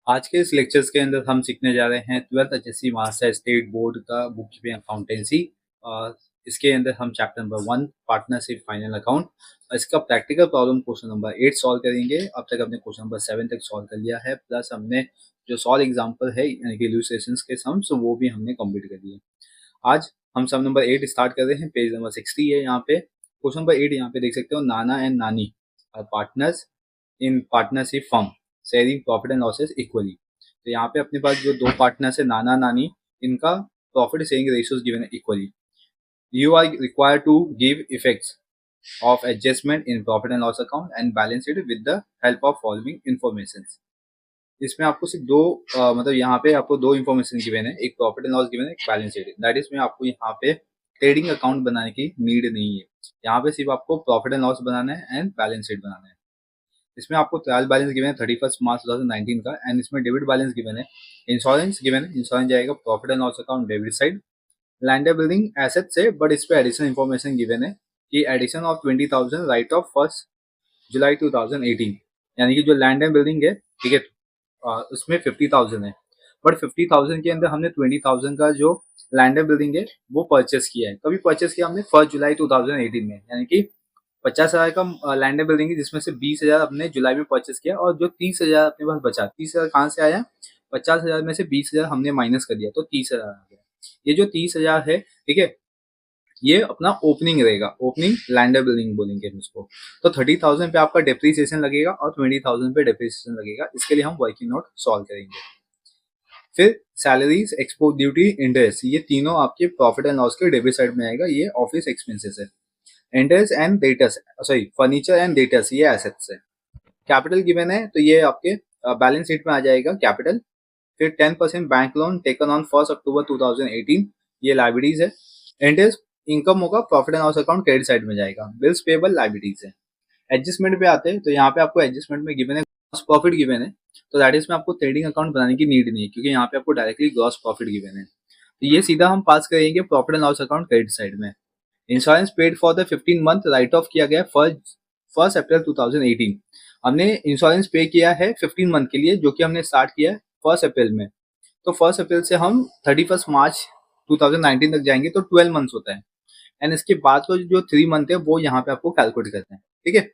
आज के इस लेक्चर्स के अंदर हम सीखने जा रहे हैं 12th HSC Maharashtra state board का बुक कीपिंग अकाउंटेंसी। इसके अंदर हम chapter number 1 partnership final account इसका practical problem question number 8 solve करेंगे। अब तक हमने क्वेश्चन नंबर 7 तक सॉल्व कर लिया है, प्लस हमने जो सॉल्व एग्जाम्पल है यानी कि इलस्ट्रेशंस के सम्स वो भी हमने कंप्लीट कर लिए। आज हम सम नंबर 8 स्टार्ट कर रहे हैं। पेज नंबर 60 है यहाँ पे। क्वेश्चन नंबर 8 यहाँ पे देख सकते हो, Nana and Nani are partners in partnership firm sharing profit and losses equally. तो यहाँ पे अपने पास जो दो पार्टनर्स है नाना नानी, इनका प्रॉफिट शेयरिंग रेशियोज गिवन है equally. You are required to give effects of adjustment in profit and loss account and balance it with the help of following information. इसमें आपको सिर्फ दो मतलब यहाँ पे आपको दो इन्फॉर्मेशन गिवन है, एक प्रॉफिट एंड लॉस गिवन है, एक बैलेंस शीट। दैट इज में आपको यहाँ पे ट्रेडिंग अकाउंट बनाने की नीड नहीं है। यहाँ पे सिर्फ आपको प्रॉफिट एंड लॉस बनाना है एंड बैलेंस शीट बनाना है। इसमें आपको ट्रायल बैलेंस गिवन है 31 मार्च 2019 का, एंड इसमें डेबिट बैलेंस गिवन है। इंश्योरेंस गिवन है, इंश्योरेंस जाएगा profit and loss account debit side. Land building asset से, बट इस पे एडिशनल इन्फॉर्मेशन गिवन है कि एडिशन ऑफ 20,000 राइट ऑफ 1 जुलाई 2018, यानी कि जो लैंड एंड बिल्डिंग है, ठीक है, उसमें 50,000 है, बट 50,000 के अंदर हमने 20,000 का जो लैंड एंड बिल्डिंग है वो परचेस किया है। कभी परचेस किया हमने 1 जुलाई 2018 में, यानी कि 50,000 का लैंड एंड बिल्डिंग है जिसमें से 20,000 अपने जुलाई में परचेस किया, और जो 30,000 अपने पास बचा, 30,000 कहाँ से आया, 50,000 में से 20,000 हमने माइनस कर दिया तो 30,000 आ गया। ये जो 30,000 है, ठीक है, ये अपना ओपनिंग रहेगा, ओपनिंग लैंड बिल्डिंग बोलेंगे हम इसको। तो 30,000 पे आपका डेप्रीसिएशन लगेगा और 20,000 पे डेप्रीसिएशन लगेगा। इसके लिए हम वर्किंग नोट सॉल्व करेंगे। फिर सैलरीज, एक्सपोर्ट ड्यूटी, इंटरेस्ट, ये तीनों आपके प्रॉफिट एंड लॉस के डेबिट साइड में आएगा। ये ऑफिस एक्सपेंसेस है। Interest and debtors, sorry furniture and debtors, ये एसेट्स है। कैपिटल गिवन है तो ये आपके बैलेंस शीट में आ जाएगा कैपिटल। फिर 10% बैंक लोन टेकन ऑन 1 अक्टूबर 2018, ये लाइबिलिटीज है। इंटरेस्ट इनकम होगा, profit and loss account credit side में जाएगा। बिल्स पेबल लाइबिलिटीज है। एडजस्टमेंट पे आते हैं तो यहाँ पे आपको एडजस्टमेंट में गिवन है ग्रॉस प्रॉफिट गिवन है, तो दैट इज में आपको ट्रेडिंग अकाउंट बनाने की नीड नहीं है क्योंकि यहाँ पे आपको डायरेक्टली ग्रॉस प्रॉफिट गिवन है। तो ये सीधा हम पास करेंगे profit and loss account credit side में। Insurance paid for the 15 month write off किया गया फर्स्ट अप्रैल 2018। हमने इंश्योरेंस पे किया है 15 मंथ के लिए, जो कि हमने स्टार्ट किया है 1 अप्रैल में। तो 1 अप्रैल से हम 31 मार्च 2019 तक जाएंगे तो 12 मंथ्स होता है। एंड इसके बाद का जो 3 मंथ है वो यहाँ पे आपको कैलकुलेट करते हैं, ठीक है।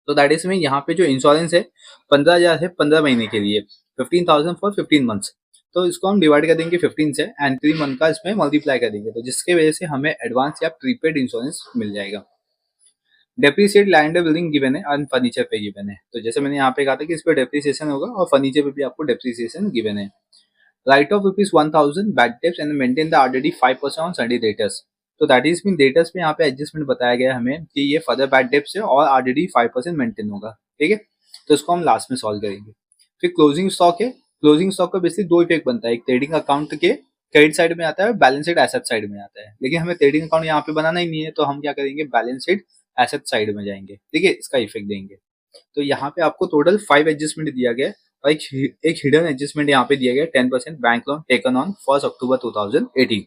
तो दैट इज में यहाँ पे जो इंश्योरेंस है 15,000 है 15 महीने के लिए, 15,000 फॉर 15 मंथ्स। तो इसको हम डिवाइड कर देंगे 15 से एंड 3 मंथ का इसमें मल्टीप्लाई कर देंगे, तो जिसके वजह से हमें एडवांस या प्रीपेड इंश्योरेंस मिल जाएगा। डेप्रिसिएट लैंड बिल्डिंग गिवन है और फर्नीचर पे गिवन है। तो जैसे मैंने यहाँ पे कहा था कि इस पे डेप्रिसिएशन होगा और फर्नीचर पे भी आपको डेप्रिसिएशन गिवन है। Right of ₹1,000 bad debts and maintain the already 5% on Sunday debtors. तो दैट इज मीन डेटर्स पे यहाँ पे एडजस्टमेंट बताया गया हमें कि ये फर्दर बैड डेब्ट्स है और ऑलरेडी 5% मेंटेन होगा, ठीक है। तो इसको हम लास्ट में सॉल्व करेंगे। फिर क्लोजिंग स्टॉक है। क्लोजिंग स्टॉक का बेसिकली दो इफेक्ट बनता है, एक ट्रेडिंग अकाउंट के क्रेडिट साइड में आता है, बैलेंस शीट एसेट साइड में आता है। लेकिन हमें ट्रेडिंग अकाउंट यहाँ पे बनाना ही नहीं है, तो हम क्या करेंगे, बैलेंस शीट एसेट साइड में जाएंगे, ठीक है, इसका इफेक्ट देंगे। तो यहाँ पे आपको टोटल 5 एडजस्टमेंट दिया गया है और एक हिडन एडजस्टमेंट यहाँ पे दिया गया है 10% बैंक लोन टेकन ऑन 1 अक्टूबर 2018।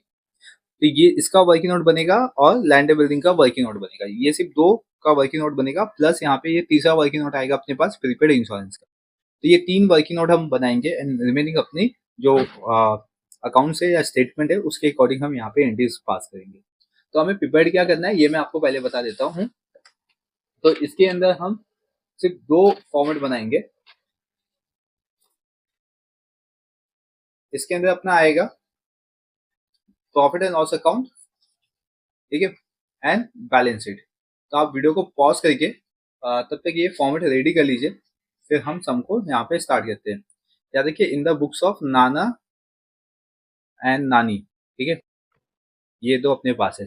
तो ये इसका वर्किंग नोट बनेगा और लैंड बिल्डिंग का वर्किंग नोट बनेगा। ये सिर्फ दो का वर्किंग नोट बनेगा, प्लस यहाँ पे ये तीसरा वर्किंग नोट आएगा अपने पास प्रीपेड इंश्योरेंस का। तो ये 3 वर्किंग नोट हम बनाएंगे एंड रिमेनिंग अपनी जो अकाउंट से या स्टेटमेंट है उसके अकॉर्डिंग हम यहाँ पे एंट्रीज पास करेंगे। तो हमें प्रिपेयर क्या करना है ये मैं आपको पहले बता देता हूँ। तो इसके अंदर हम सिर्फ दो फॉर्मेट बनाएंगे। इसके अंदर अपना आएगा प्रॉफिट एंड लॉस अकाउंट, ठीक है, एंड बैलेंस शीट। तो आप वीडियो को पॉज करके तब तक ये फॉर्मेट रेडी कर लीजिए, फिर हम सम को यहाँ पे स्टार्ट करते हैं। या देखिए, in the books of Nana and नानी, ठीक है, ये दो अपने पास है,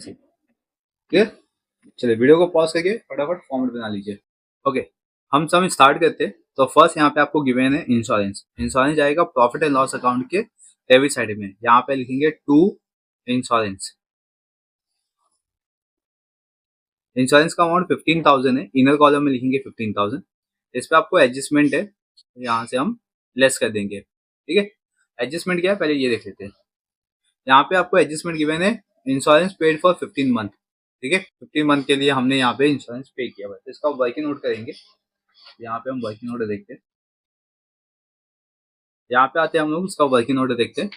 क्लियर। चलिए वीडियो को पॉज करके फटाफट फॉर्मेट बना लीजिए। ओके, हम सम स्टार्ट करते हैं। तो फर्स्ट यहाँ पे आपको गिवन है इंश्योरेंस। इंश्योरेंस जाएगा प्रॉफिट एंड लॉस अकाउंट के डेबिट साइड में। यहाँ पे लिखेंगे टू इंश्योरेंस। इंश्योरेंस का अमाउंट 15,000 है, इनर कॉलम में लिखेंगे 15,000। इस पे आपको एडजस्टमेंट है, यहाँ से हम लेस कर देंगे, ठीक है। एडजस्टमेंट क्या है पहले ये देख लेते हैं। यहाँ पे आपको एडजस्टमेंट गिवन है इंश्योरेंस पेड फॉर 15 मंथ, ठीक है। 15 मंथ के लिए हमने यहाँ पे इंश्योरेंस पे किया हुआ है, तो इसका वर्किंग नोट करेंगे। यहाँ पे हम वर्किंग नोट देखते हैं। यहाँ पे आते हैं हम लोग इसका वर्किंग नोट देखते हैं।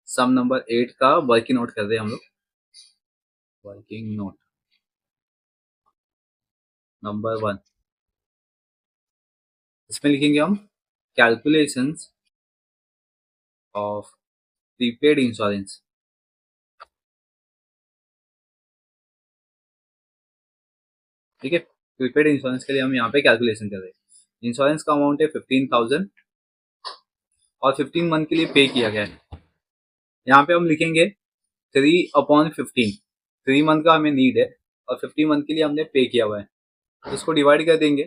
सम नंबर 8 का वर्किंग नोट कर रहे हैं हम लोग। वर्किंग नोट नंबर 1, इसमें लिखेंगे हम कैलकुलेशंस ऑफ प्रीपेड इंश्योरेंस। ठीक है, प्रीपेड इंश्योरेंस के लिए हम यहाँ पे कैलकुलेशन कर रहे हैं। इंश्योरेंस का अमाउंट है 15,000 और 15 मंथ के लिए पे किया गया है। यहाँ पे हम लिखेंगे 3/15। 3 मंथ का हमें नीड है और 50 मंथ के लिए हमने पे किया हुआ है, तो इसको डिवाइड कर देंगे।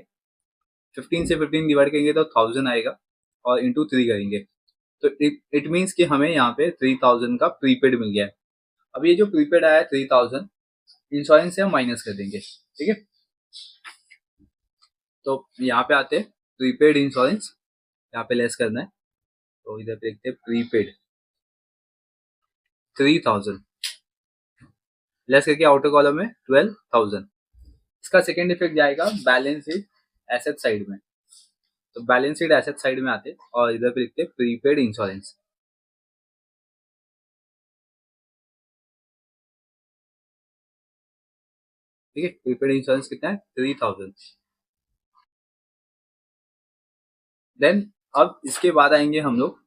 15 से 15 डिवाइड करेंगे तो 1000 आएगा और इंटू 3 करेंगे, तो इट मीन्स कि हमें यहाँ पे 3000 का प्रीपेड मिल गया है। अब ये जो प्रीपेड आया है 3000 इंश्योरेंस से हम माइनस कर देंगे। ठीक है, तो यहाँ पे आते हैं प्रीपेड इंश्योरेंस, यहाँ पे लेस करना है, तो इधर पे देखते हैं प्रीपेड 3000 लेस करके आउटर कॉलम में 12,000। इसका सेकेंड इफेक्ट जाएगा बैलेंस शीट एसेट साइड में, तो बैलेंस शीट एसेट साइड में आते और इधर पे लिखते प्रीपेड इंश्योरेंस। ठीक है, प्रीपेड इंश्योरेंस कितना है 3000। देन अब इसके बाद आएंगे हम लोग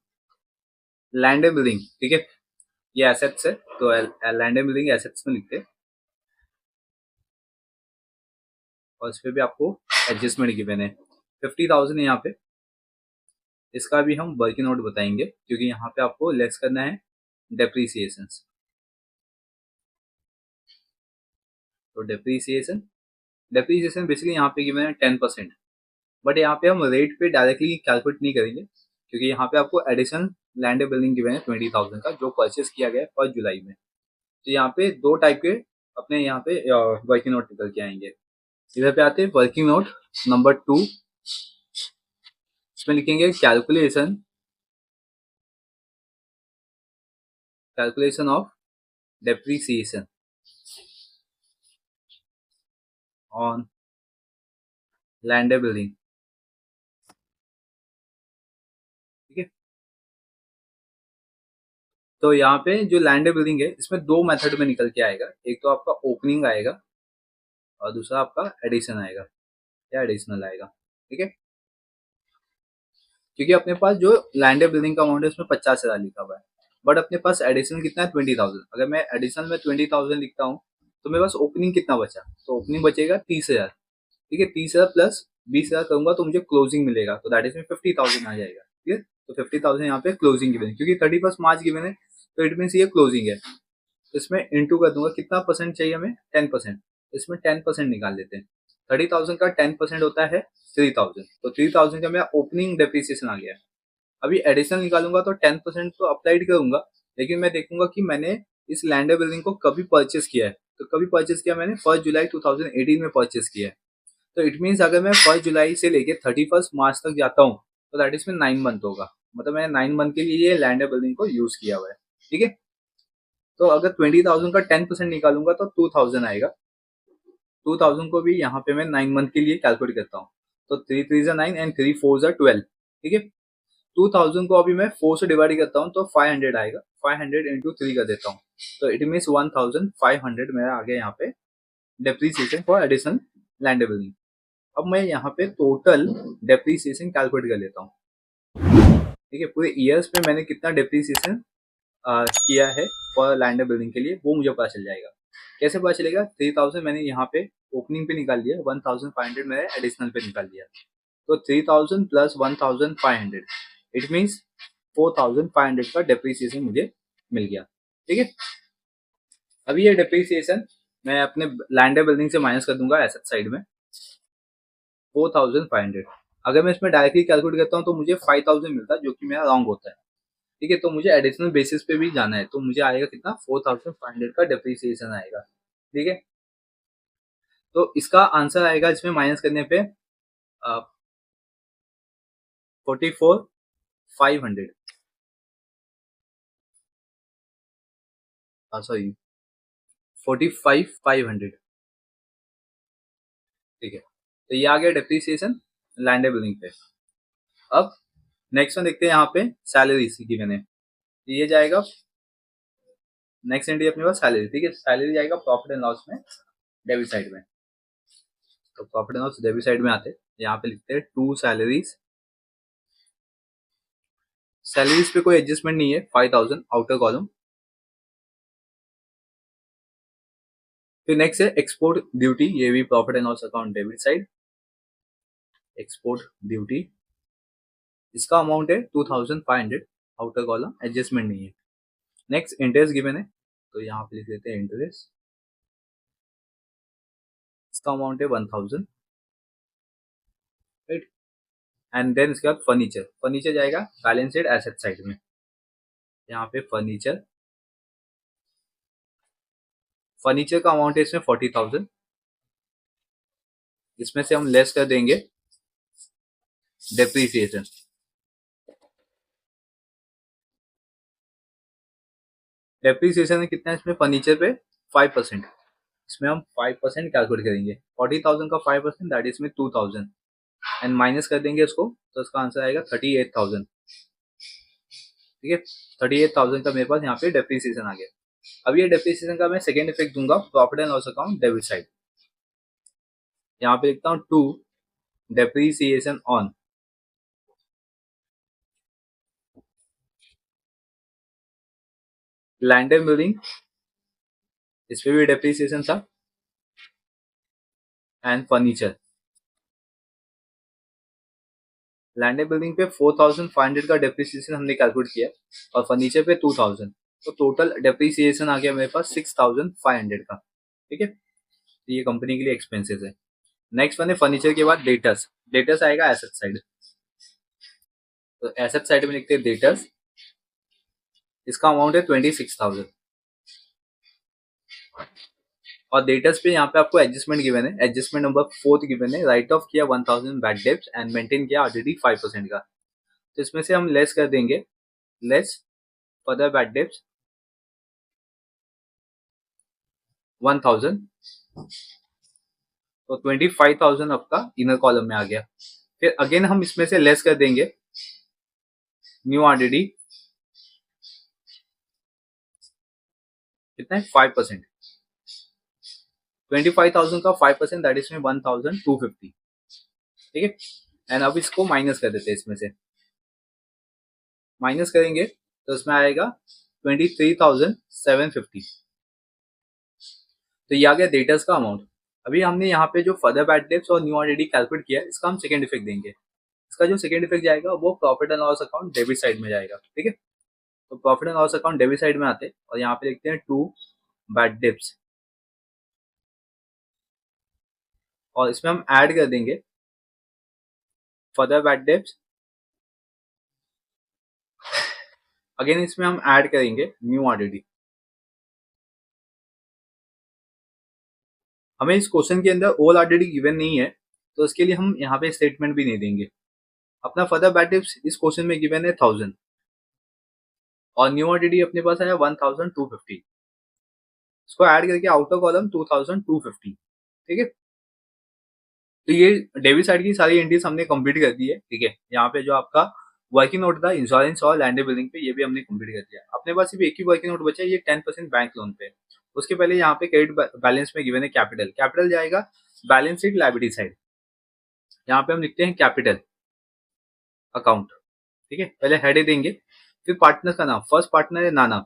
लैंड एंड बिल्डिंग। ठीक है, ये एसेट्स है तो लैंड एंड बिल्डिंग एसेट्स में लिखते हैं और इस पे भी आपको एडजस्टमेंट गिवन है 50,000 है यहाँ पे। इसका भी हम वर्किंग नोट बताएंगे क्योंकि यहाँ पे आपको लेस करना है डेप्रीसिएशन। तो डेप्रीसिएशन डेप्रीसिएशन बेसिकली यहाँ पे गिवन है 10%, बट यहाँ पे हम रेट पे डायरेक्टली कैलकुलेट नहीं करेंगे क्योंकि यहाँ पे आपको एडिशनल लैंड बिल्डिंग गिवन है 20,000 का जो परचेस किया गया है 1 जुलाई में। तो यहाँ पे दो टाइप के अपने यहाँ पे वर्किंग नोट निकल के आएंगे। इधर पे आते हैं वर्किंग नोट नंबर 2, इसमें लिखेंगे calculation of depreciation on land building. ठीक है, तो यहाँ पे जो लैंड बिल्डिंग है इसमें दो मेथड में निकल के आएगा, एक तो आपका ओपनिंग आएगा और दूसरा आपका एडिशन आएगा या एडिशनल आएगा। ठीक है, क्योंकि अपने पास जो लैंड बिल्डिंग का अमाउंट है उसमें 50,000 लिखा हुआ है, बट अपने पास एडिशनल कितना है 20,000। अगर मैं एडिशनल में 20,000 लिखता हूँ तो मेरे पास ओपनिंग कितना बचा, तो ओपनिंग बचेगा 30,000। ठीक है, 30,000 प्लस 20,000 करूंगा तो मुझे क्लोजिंग मिलेगा, तो दैट इज में 50,000 आ जाएगा। ठीक है, तो 50,000 यहाँ पे क्लोजिंग गिवन है क्योंकि 31 मार्च गिवन है, तो इट मीन ये क्लोजिंग है। तो इसमें इंटू कर दूंगा, कितना परसेंट चाहिए हमें 10%, इसमें 10% निकाल लेते हैं। 30,000 का 10% होता है 3,000, तो 3,000 का मेरा ओपनिंग डेप्रिसिएशन आ गया। अभी एडिशनल निकालूंगा तो 10% तो अप्लाइड करूंगा, लेकिन मैं देखूंगा कि मैंने इस लैंड बिल्डिंग को कभी परचेस किया है, तो कभी परचेस किया मैंने 1 जुलाई 2018 में परचेस किया है। तो इट मीन्स अगर मैं 1 जुलाई से लेके 31 मार्च तक जाता हूँ तो दैट इज में 9 मंथ होगा, मतलब मैंने 9 मंथ के लिए ये लैंड बिल्डिंग को यूज किया हुआ है। ठीक है, तो अगर 20,000 का 10% निकालूंगा तो 2,000 आएगा। 2,000 को भी यहाँ पे मैं 9 मंथ के लिए कैलकुलेट करता हूँ, तो 3 3 9 एंड 3 4 12। ठीक है, 2,000 को अभी मैं 4 से डिवाइड करता हूँ तो 500 आएगा, 500 इंटू 3 कर देता हूँ, तो इट मीन्स 1,500 मेरा आ गया यहाँ पे depreciation for additional land building. अब मैं यहाँ पे टोटल डेप्रीसिएशन कैलकुलेट कर लेता हूँ। ठीक है, पूरे ईयर्स में मैंने कितना डेप्रीसिएशन किया है फॉर लैंड बिल्डिंग के लिए वो मुझे पता चल जाएगा। कैसे पता चलेगा, 3,000 मैंने यहाँ पे ओपनिंग पे निकाल लिया, 1,500 मैंने एडिशनल पे निकाल लिया, तो 3,000 प्लस 1,500 इट मीन्स 4,500 का डेप्रीसिएशन मुझे मिल गया। ठीक है, अभी ये डेप्रीसिएशन मैं अपने लैंड बिल्डिंग से माइनस कर दूंगा एसेट साइड में 4,500। अगर मैं इसमें डायरेक्टली कैलकुलेट करता हूँ तो मुझे 5,000 मिलता है जो कि मेरा रॉन्ग होता है। ठीक है, तो मुझे एडिशनल बेसिस पे भी जाना है, तो मुझे आएगा कितना 4,500 का डेप्रीसिएशन आएगा। ठीक है, तो इसका आंसर आएगा इसमें माइनस करने पे 44,500, सॉरी 45,500। ठीक है, तो ये आ गया डेप्रीसिएशन लैंड बिल्डिंग पे। अब नेक्स्ट वन देखते हैं यहाँ पे सैलरी की मैंने, ये जाएगा नेक्स्ट एंट्री अपने पास सैलरी, ठीक है। सैलरी जाएगा प्रॉफिट एंड लॉस में डेबिट साइड में। तो profit and loss debit side में आते हैं, यहाँ पे लिखते हैं टू सैलरीज। सैलरीज पे कोई एडजस्टमेंट नहीं है, 5000 आउटर कॉलम। फिर नेक्स्ट है एक्सपोर्ट ड्यूटी, ये भी profit and loss account debit side. Export duty इसका अमाउंट है 2500 आउटर कॉलम, एडजस्टमेंट नहीं है। नेक्स्ट इंटरेस्ट गिवन है, तो यहाँ पे लिख देते हैं इंटरेस्ट, इसका अमाउंट है 1000, राइट। एंड देन इसके बाद फर्नीचर, फर्नीचर जाएगा बैलेंस शीट एसेट साइड में। यहाँ पे फर्नीचर, फर्नीचर का अमाउंट है इसमें 40,000। इसमें से हम लेस कर देंगे डेप्रीसिएशन। डेप्रीसिएशन कितना है इसमें फर्नीचर पे 5%, इसमें हम 5% कैलकुलेट करेंगे। 40,000 का 5% दैट इज में 2000 एंड माइनस कर देंगे इसको, तो इसका आंसर आएगा 38,000, ठीक है। 38,000 का मेरे पास यहाँ पे डेप्रीसिएशन आ गया। अब ये डेप्रीसिएशन का मैं सेकेंड इफेक्ट दूंगा profit and loss account debit side. यहाँ पे लिखता हूँ to depreciation on land and building, इस पे भी डेप्रीसिएशन था, and furniture. Land and building पे 4500 का डेप्रीसिएशन हमने कैलकुलेट किया और फर्नीचर पे 2000, तो टोटल डेप्रीसिएशन आ गया मेरे पास 6500 का, ठीक है। तो ये कंपनी के लिए एक्सपेंसेस है। नेक्स्ट वन है फर्नीचर के बाद डेटर्स, डेटर्स आएगा एसेट साइड। तो एसेट साइड में लिखते हैं डेटर्स, इसका अमाउंट है 26,000 और डेटर्स पे यहाँ पे आपको एडजस्टमेंट गिवन है, एडजस्टमेंट नंबर 4 गिवन है, राइट ऑफ किया 1000 बैड डेब्ट्स एंड मेंटेन किया ऑलरेडी 5% का। तो इसमें से हम लेस कर देंगे, लेस फर्दर बैड डेब्ट्स 1000, तो 25,000 आपका इनर कॉलम में आ गया। फिर अगेन हम इसमें से लेस कर देंगे न्यू आरडीडी, कितना है 5%, 25,000 का 5% दैट इज में 1250, ठीक है। एंड अब इसको माइनस कर देते हैं, इसमें से माइनस करेंगे तो इसमें आएगा 23,750। तो ये आ गया डेटर्स का अमाउंट। अभी हमने यहाँ पे जो फर्दर बैड डेब्ट्स और न्यू ऑलरेडी कैलकुलेट किया है, इसका हम सेकंड इफेक्ट देंगे। इसका जो सेकंड इफेक्ट जाएगा वो profit and loss account debit side में जाएगा, ठीक है। तो profit and loss account debit side में आते हैं और यहाँ पे लिखते हैं टू बैड डेब्ट्स और इसमें हम ऐड कर देंगे फर्दर बैड डेब्ट्स। अगेन इसमें हम ऐड करेंगे न्यू ऑलरेडी। हमें इस क्वेश्चन के अंदर ऑल ऑलरेडी गिवन नहीं है, तो इसके लिए हम यहाँ पे स्टेटमेंट भी नहीं देंगे। अपना फर्दर बैड डेब्ट्स इस क्वेश्चन में गिवन है 1000 और न्यू ऑलरेडी अपने पास आया 1250, इसको ऐड करके आउटर कॉलम 2250, ठीक है। तो ये डेबिट साइड की सारी एंट्रीज हमने कंप्लीट कर दी है, ठीक है। यहाँ पे जो आपका वर्किंग नोट था इंश्योरेंस और लैंड बिल्डिंग पे, ये भी हमने कंप्लीट कर दिया। अपने पास सिर्फ एक ही वर्किंग नोट बचा है, ये 10% बैंक लोन पे। उसके पहले यहाँ पे क्रेडिट बैलेंस में गिवन है कैपिटल, कैपिटल जाएगा बैलेंस शीट लायबिलिटी साइड। यहाँ पे हम लिखते हैं कैपिटल अकाउंट, ठीक है। पहले हेड देंगे, फिर पार्टनर का नाम, फर्स्ट पार्टनर है नाना,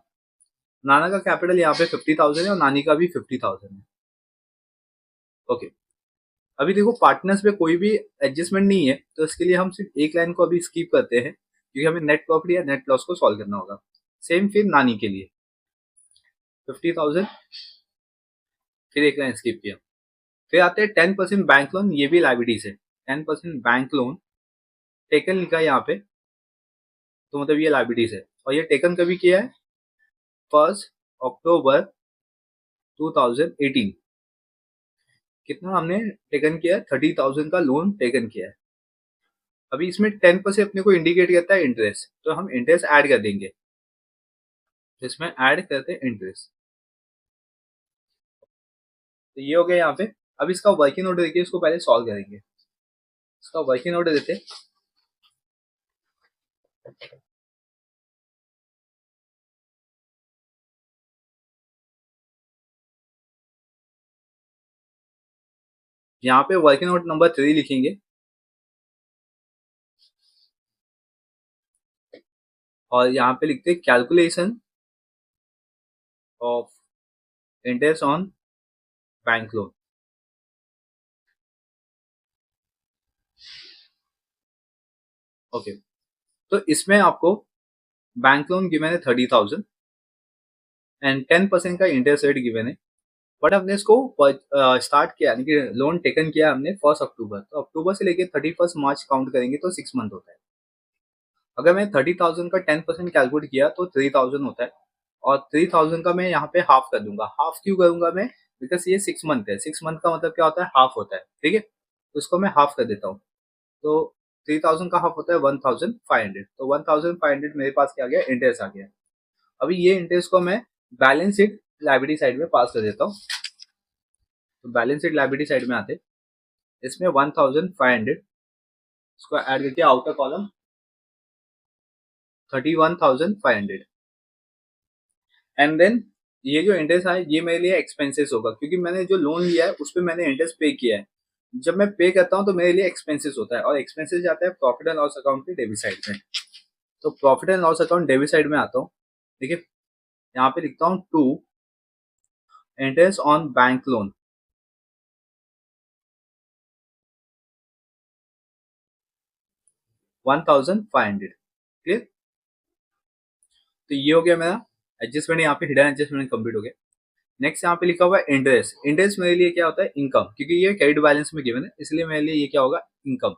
नाना का कैपिटल यहाँ पे 50,000 है और नानी का भी 50,000 है, ओके। अभी देखो पार्टनर्स पे कोई भी एडजस्टमेंट नहीं है, तो इसके लिए हम सिर्फ एक लाइन को अभी स्किप करते हैं, क्योंकि हमें नेट प्रॉफिट या नेट लॉस को सॉल्व करना होगा। सेम फिर नानी के लिए 50,000, फिर एक लाइन स्किप किया। फिर आते हैं 10% बैंक लोन, ये भी लाइबिलिटीज है। 10% बैंक लोन टेकन लिखा है यहाँ पे, तो मतलब ये लाइबिलिटीज है और ये टेकन कभी किया है 1 अक्टूबर 2018। कितना हमने टेकन किया है, 30,000 का लोन टेकन किया है। अभी इसमें 10% अपने को इंडिकेट करता है इंटरेस्ट, तो हम इंटरेस्ट ऐड कर देंगे, इसमें ऐड करते हैं इंटरेस्ट। तो ये हो गया यहाँ पे। अब इसका वर्किंग नोट देखिए, इसको पहले सॉल्व करेंगे। इसका वर्किंग नोट देते हैं, यहाँ पे वर्किंग नोट नंबर 3 लिखेंगे और यहाँ पे लिखते हैं calculation of interest on bank loan. Okay, तो इसमें आपको बैंक लोन गिवन है 30,000 एंड 10% का इंटरेस्ट रेट गिवन है। बट हमने इसको स्टार्ट किया यानी कि लोन टेकन किया हमने 1 अक्टूबर, तो अक्टूबर से लेके 31 मार्च काउंट करेंगे तो 6 मंथ होता है। अगर मैं 30,000 का 10% कैलकुलेट किया तो 3,000 होता है और 3,000 का मैं यहाँ पे हाफ कर दूंगा। हाफ क्यों करूंगा मैं, बिकॉज ये 6 मंथ है। 6 मंथ का मतलब क्या होता है, हाफ होता है, ठीक है। तो इसको मैं हाफ कर देता हूँ। तो 3,000 का हाफ होता है 1,500, तो 1,500 मेरे पास क्या आ गया, इंटरेस्ट आ गया। अभी ये इंटरेस्ट को मैं बैलेंस शीट लायबिलिटी साइड में पास कर देता हूँ। तो बैलेंस शीट लायबिलिटी साइड में आते, इसमें 1,500 इसको ऐड करके आउटर कॉलम 31,500 एंड देन ये जो इंटरेस्ट है ये मेरे लिए एक्सपेंसेस होगा, क्योंकि मैंने जो लोन लिया है उस पर मैंने इंटरेस्ट पे किया है। जब मैं पे करता हूँ तो मेरे लिए एक्सपेंसेस होता है और एक्सपेंसेस जाता है प्रॉफिट एंड लॉस अकाउंट के डेबिट साइड में। तो profit and loss account debit side में आता हूँ, ठीक है। यहाँ पे लिखता हूँ 2 interest on bank loan, 1,500, clear. तो ये हो गया मेरा एडजस्टमेंट, यहाँ पे हिडन एडजस्टमेंट कंप्लीट हो गया। नेक्स्ट यहाँ पे लिखा हुआ है इंटरेस्ट। इंटरेस्ट मेरे लिए क्या होता है, इनकम, क्योंकि ये क्रेडिट बैलेंस में गिवन है इसलिए मेरे लिए ये क्या होगा, इनकम।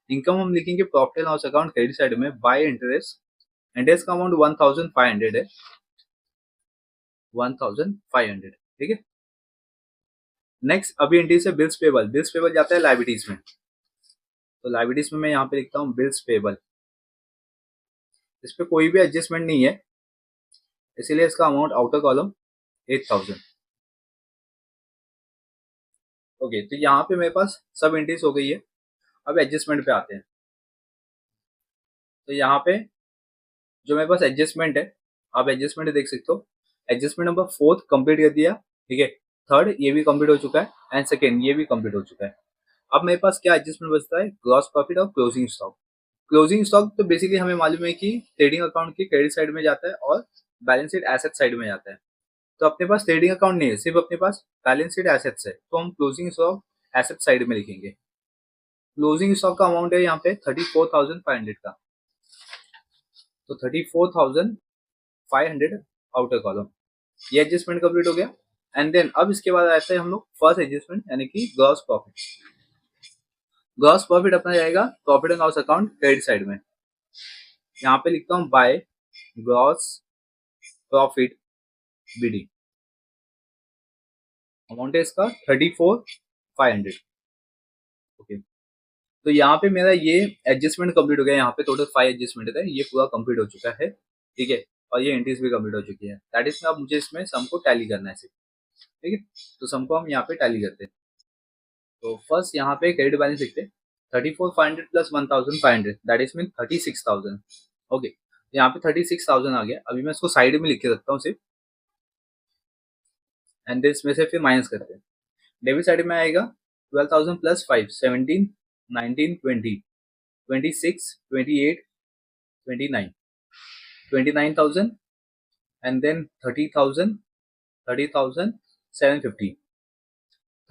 इनकम हम लिखेंगे profit and loss account credit side में बाय इंटरेस्ट। इंटरेस्ट का अमाउंट 1,500 है, 1,500, ठीक है। नेक्स्ट अभी इंटरेस्ट है बिल्स पेबल। बिल्स पेबल जाता है लाइबिलिटीज में, तो लाइबिलिटीज में मैं यहाँ पे लिखता हूँ बिल्स पेबल। इस पे कोई भी एडजस्टमेंट नहीं है इसीलिए इसका अमाउंट आउटर कॉलम 8,000। ओके, तो यहाँ पे मेरे पास सब एंट्रीज हो गई है। अब एडजस्टमेंट पे आते हैं। तो यहाँ पे जो मेरे पास एडजस्टमेंट है, आप एडजस्टमेंट देख सकते हो। एडजस्टमेंट नंबर 4 कंप्लीट कर दिया, ठीक है। थर्ड ये भी कंप्लीट हो चुका है एंड सेकेंड ये भी कंप्लीट हो चुका है। अब मेरे पास क्या एडजस्टमेंट बचता है, ग्रॉस प्रॉफिट और क्लोजिंग स्टॉक। क्लोजिंग स्टॉक तो बेसिकली हमें मालूम है कि ट्रेडिंग अकाउंट की क्रेडिट साइड में जाता है और बैलेंस शीट एसेट साइड में जाता है। तो अपने पास ट्रेडिंग अकाउंट नहीं है, सिर्फ अपने पास बैलेंस शीट एसेट्स है, तो हम क्लोजिंग स्टॉक एसेट साइड में लिखेंगे। क्लोजिंग स्टॉक का अमाउंट है यहाँ पे 34,500 का, तो 34,500 आउटर कॉलम। ये एडजस्टमेंट कंप्लीट हो गया एंड देन अब इसके बाद आते हैं हम लोग फर्स्ट एडजस्टमेंट यानी कि ग्रॉस प्रॉफिट। ग्रॉस प्रॉफिट अपना जाएगा profit and loss account credit side में। यहाँ पे लिखता हूँ by gross profit BD. Amount है इसका 34,500। ओके, तो यहाँ पे मेरा ये एडजस्टमेंट कंप्लीट हो गया। यहाँ पे टोटल 5 एडजस्टमेंट थे, ये पूरा कंप्लीट हो चुका है, ठीक है। और ये एंट्रीज भी कंप्लीट हो चुकी है। दैट इज अब मुझे इसमें सम को टैली करना है सिर्फ, ठीक है। तो सम को हम यहाँ पे टैली करते हैं। तो फर्स्ट यहाँ पे क्रेडिट बैलेंस लिखते हैं 34,500 plus 1,500, that is mean 36,000। Okay, यहाँ पे 36,000 आ गया। अभी मैं इसको साइड में लिख के रखता हूँ सिर्फ एंड इसमें से फिर माइनस करते हैं। डेबिट साइड में आएगा 12,000 प्लस 5, 17, 19, 20, 26, 28, 29, 29,000 एंड देन 30,000, 30,000, 750,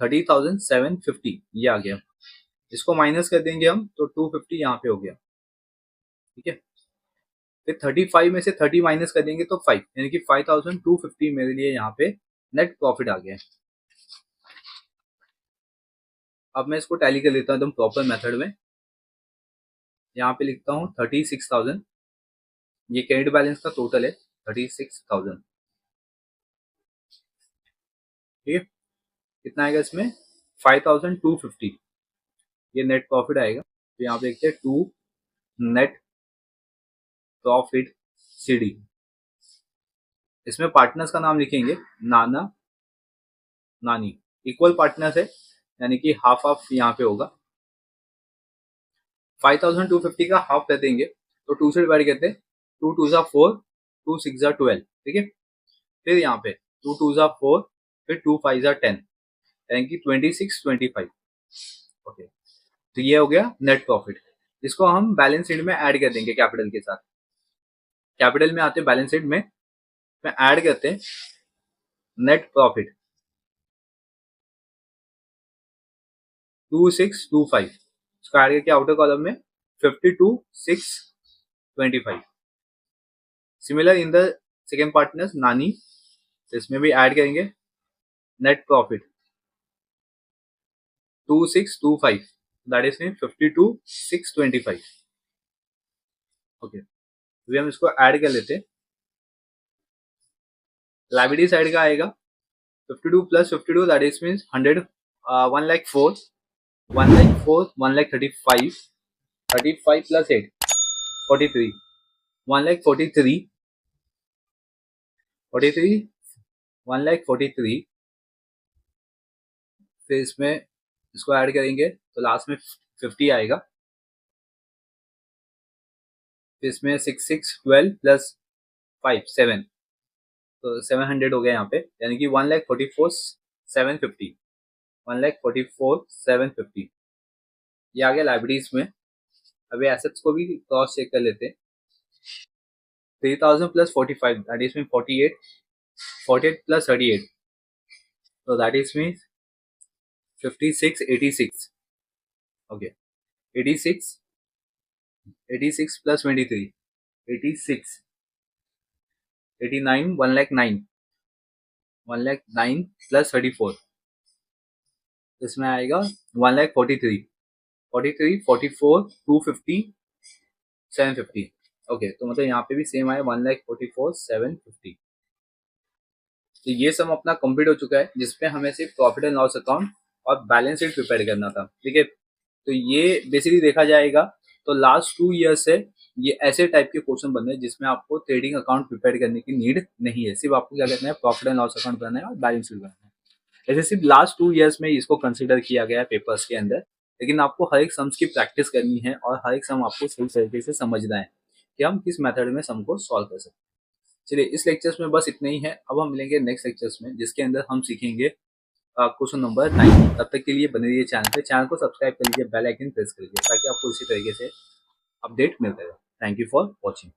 30,750 ये आ गया। इसको माइनस कर देंगे हम तो 250 यहाँ पे हो गया, ठीक है। फिर 35 में से 30 माइनस कर देंगे तो 5, यानी कि 5,250 मेरे लिए यहाँ पे नेट प्रॉफिट आ गया। अब मैं इसको टैली कर लेता हूँ एकदम प्रॉपर मेथड में। यहाँ पे लिखता हूँ 36,000, ये क्रेडिट बैलेंस का टोटल है 36,000, ठीक है। कितना आएगा इसमें 5,250, ये नेट प्रॉफिट आएगा। तो यहाँ पे देखते हैं 2 नेट प्रॉफिट सीडी। इसमें पार्टनर्स का नाम लिखेंगे नाना नानी, इक्वल पार्टनर्स है यानी कि हाफ हाफ यहाँ पे होगा। 5,250 का हाफ कर देंगे तो 2 से डिवाइड करते हैं, 2 2 जा 4, 2 6 जा 12, ठीक है। फिर यहाँ पे 2 2 जा 4, फिर 2 5 जा 10, यानी कि 26 25। ओके, तो ये हो गया नेट प्रॉफिट। इसको हम बैलेंस शीट में ऐड कर देंगे कैपिटल के साथ। कैपिटल में आते हैं बैलेंस शीट में ऐड करते हैं नेट प्रॉफिट 2625, इसको ऐड करके आउटर कॉलम में 52 6 25। Similar in the second partners नानी, तो इसमें भी ऐड करेंगे net profit 2625, that is 52 6 25। Okay, तो हम इसको ऐड कर लेते हैं। लाइबिलिटी साइड का आएगा 52 plus 52, that is means 100, 1 lakh 4, 1 lakh 4, 1 lakh 35, 35 plus 8 43, 1 lakh 43, 43, 1 lakh 43। फिर इसमें इसको ऐड करेंगे तो लास्ट में 50 आएगा। फिर इसमें 6 6 12 प्लस 5 7, तो 700 हो गया यहाँ पे, यानी कि 1 लाख 44 750, 1 लाख 44 750। ये आ गया लाइबिलिटीज में। अभी एसेट्स को भी क्रॉस चेक कर लेते हैं। 3000 plus 45, that is mean 48, 48 plus 38, तो that is mean 56 86। Okay, 86, 86 plus 23, 86, 89, 1 lakh 9, 1 lakh 9 plus 34, इसमें आएगा 1 लाख 43, 43 44 250 750। ओके, तो मतलब यहाँ पे भी सेम आया 1 लाख 44 750। तो ये सब अपना कंप्लीट हो चुका है, जिसपे हमें सिर्फ प्रॉफिट एंड लॉस अकाउंट और बैलेंस शीट प्रिपेयर करना था, ठीक है। तो ये बेसिकली देखा जाएगा तो लास्ट 2 ईयर से ये ऐसे टाइप के क्वेश्चन बन रहे हैं जिसमें आपको ट्रेडिंग अकाउंट प्रिपेयर करने की नीड नहीं है, सिर्फ आपको क्या करना है, प्रॉफिट एंड लॉस अकाउंट बनाना है और बैलेंस शीट बनाना है। ऐसे सिर्फ लास्ट 2 ईयर्स में इसको कंसिडर किया गया है पेपर्स के अंदर, लेकिन आपको हर एक सम्स की प्रैक्टिस करनी है और हर एक सम आपको सही तरीके से समझना है कि हम किस मेथड में सम को सॉल्व कर सकते हैं। चलिए, इस लेक्चर्स में बस इतना ही है। अब हम मिलेंगे नेक्स्ट लेक्चर्स में, जिसके अंदर हम सीखेंगे क्वेश्चन नंबर 9। तब तक के लिए बने रहिए चैनल पे, चैनल को सब्सक्राइब कर लीजिए, बेल आइकन प्रेस कर लीजिए ताकि आपको इसी तरीके से अपडेट मिलता रहे। Thank you for watching.